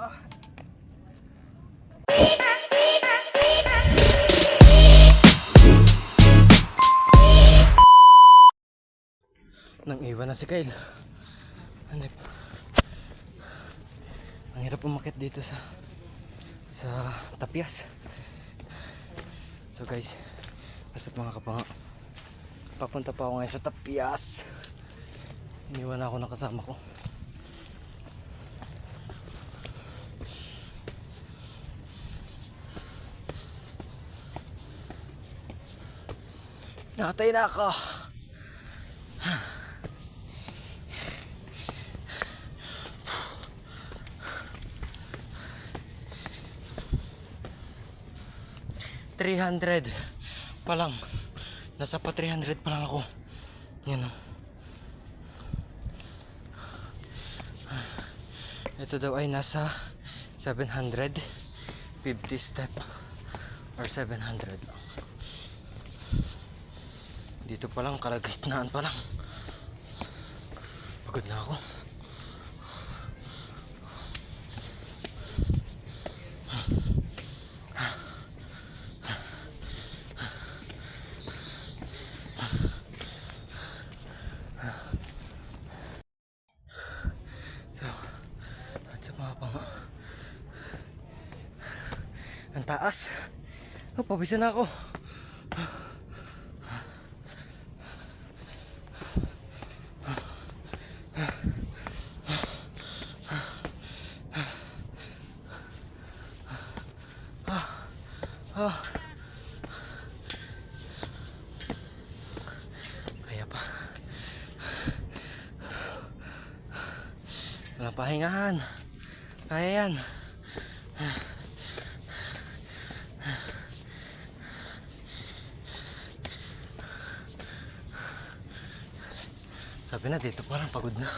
Nang iwan na si Kyle. Hanip. Ang hirap umakyat dito sa tapyas. So guys, basta mga kapanga, papunta pa ako ngayon sa tapyas. Iniwan ako ng kasama ko. Nakatay na ako. $300 pa lang. Nasa pa 300 pa lang ako. Yan o. Ito daw ay nasa 750 step or 700. Dito pa lang, kalagitnaan pa lang. Pagod na ako. Ang taas. Oh, pabisan na ako. Kaya pa. Walang pahingahan. Kaya yan. Sabi na dito parang pagod na.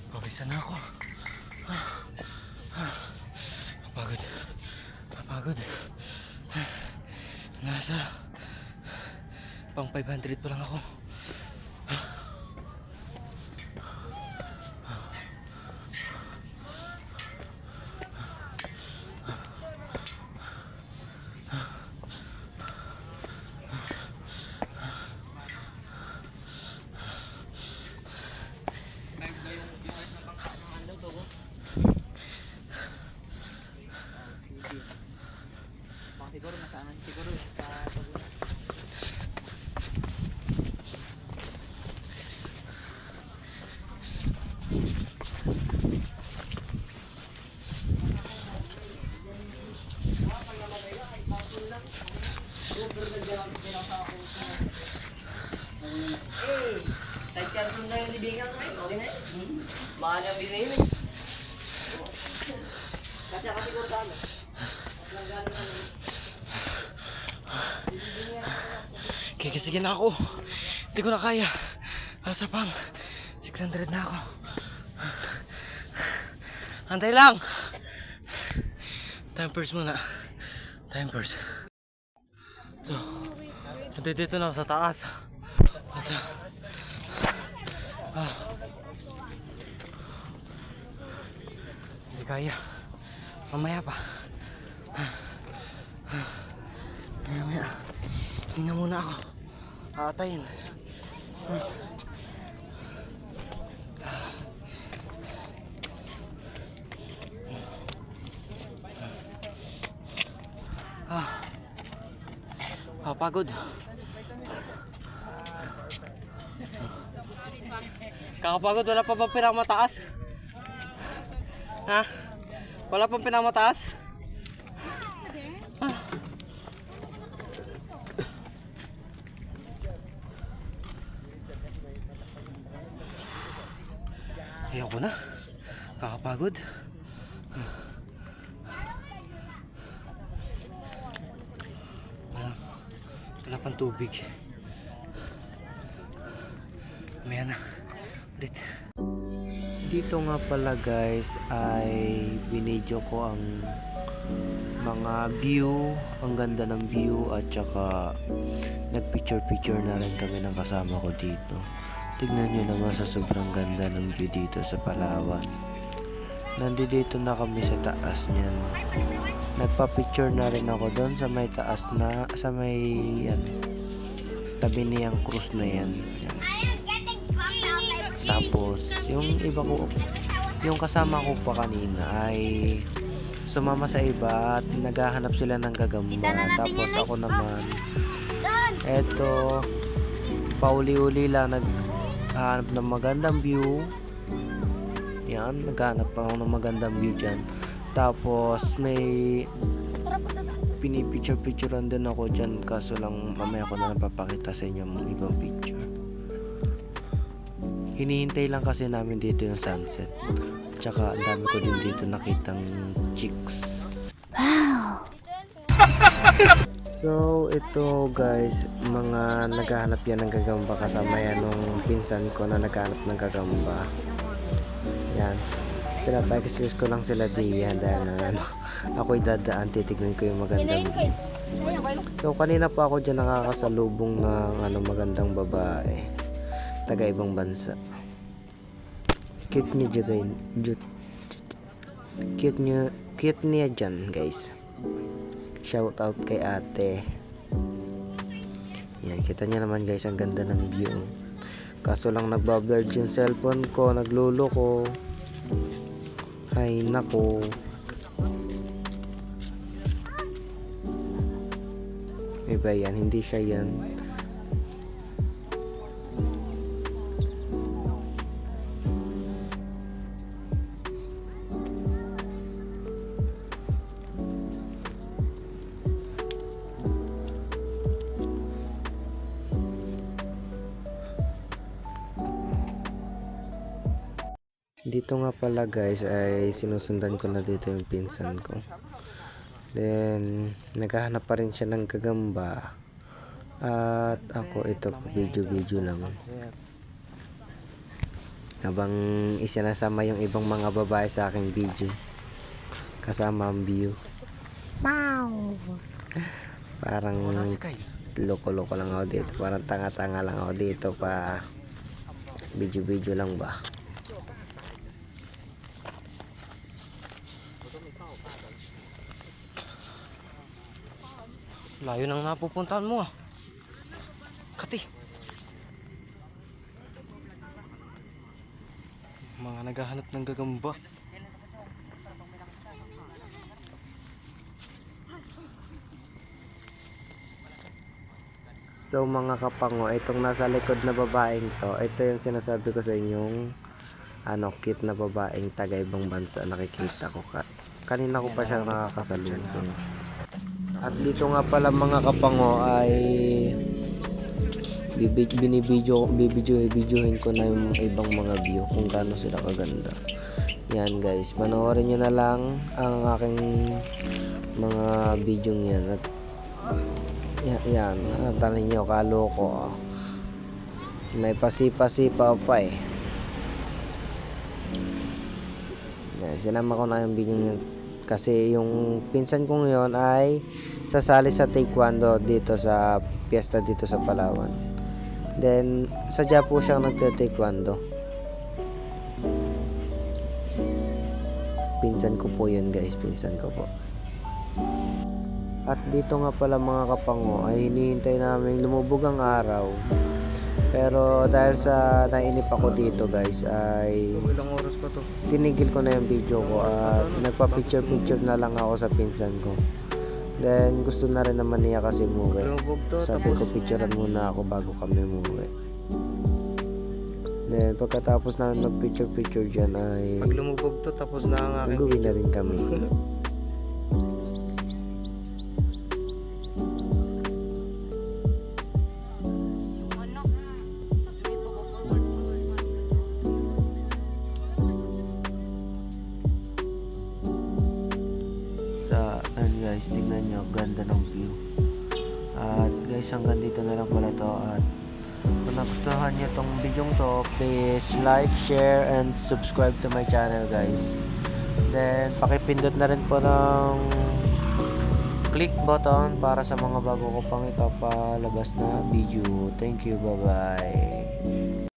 Pawisan na ako. Pagod. Pagod. Nasa pang 500 pa lang ako. Siguro nakaangan siguro sa tagkar na yung libingan ko eh. Okay na eh. Mahal ang binay mo eh. Kasi ko tama. Kikisigin na ako. Hindi ko na kaya. Asa pang 600 na ako. Antay lang. Time first muna. Time first. So, dito na ako sa taas. Ito. Hindi kaya. Mamaya pa. Mamaya. Hinga muna ako. Aatayin. Pagod. Kakapagod, wala pa ba pinakamataas? Ha? Wala pang pinakamataas? Ayoko na. Kakapagod. Wala pang tubig. Maya na. Ulit. Dito nga pala guys ay binidyo ko ang mga view, ang ganda ng view at saka nagpicture na rin kami ng kasama ko dito. Tignan nyo naman sa sobrang ganda ng view dito sa Palawan. Nandito na kami sa taas niyan. Nagpa-picture na rin ako doon sa may taas na, sa may yan, tabi niyang cruise na yan. Yan. Tapos yung iba ko, yung kasama ko pa kanina ay sumama sa iba at naghahanap sila ng gagamba. Tapos ako naman, eto, pauli-uli lang naghahanap ng magandang view. Yan, naghahanap pa ako ng magandang view dyan. Tapos may pinipicture-picturean din ako dyan, kaso lang mamaya ko na napapakita sa inyo ang ibang picture. Hinihintay lang kasi namin dito yung sunset. Tsaka ang dami ko din dito nakitang chicks. Wow! So ito guys, mga naghahanap yan ng gagamba, kasama yan nung pinsan ko na naghahanap ng gagamba. Yan, pinapa-excuse ko lang sila diyan dahil ako'y dadaan, titignan ko yung magandang view. So kanina pa ako dyan nakakasalubong ng magandang babae, taga ibang bansa. Cute niya dyan guys. Shout out kay ate. Yan, kita niya naman guys, ang ganda ng view. Kaso lang nagbablur yung cellphone ko, nagluloko. Ay nako. Iba yan, hindi siya yan. Dito nga pala guys ay sinusundan ko na dito yung pinsan ko. Then naghahanap pa rin siya ng gagamba. At ako ito video lang. Habang isinasama yung ibang mga babae sa aking video. Kasama ang view. Wow! Parang loko-loko lang ako dito. Parang tanga-tanga lang ako dito pa. Video lang ba? Layo nang napupuntahan mo Kati. Mga naghahanap ng gagamba. So mga kapango, itong nasa likod na babaeng to, ito yung sinasabi ko sa inyong cute na babaeng taga ibang bansa. Nakikita ko kanina ko pa siya nakakasalubong. At dito nga pala mga kapango ay bibidyohin ko na yung ibang mga view kung gaano sila kaganda. Yan guys, panoorin nyo na lang ang aking mga video yan. At yan, tanhin nyo, kaloko. May pasipa-sipa pa eh. Yan, sinama ko na yung video yan. Kasi yung pinsan ko ngayon ay sasali sa taekwondo dito sa piyesta dito sa Palawan. Then sadya po siyang nagte-taekwondo. Pinsan ko po yun guys, pinsan ko po. At dito nga pala mga kapango ay hinihintay namin lumubog ang araw. Pero dahil sa nainip ako dito guys ay ilang oras pa to? Tinigil ko na yung video ko at nagpa-picture na lang ako sa pinsan ko. Then gusto na rin naman niya kasi umuwi. Sabi ko picturean muna ako bago kami umuwi. Then pagkatapos namin mag-picture dyan ay pag lumubog to tapos na ang aking gawin na rin kami. Guys, tingnan nyo, ganda ng view. At guys, hanggang dito na lang pala to. At Kung nagustuhan nyo tong video to, please like, share, and subscribe to my channel guys. Then pakipindot na rin po ng click button para sa mga bago ko pang ipapalabas na video. Thank you, bye bye.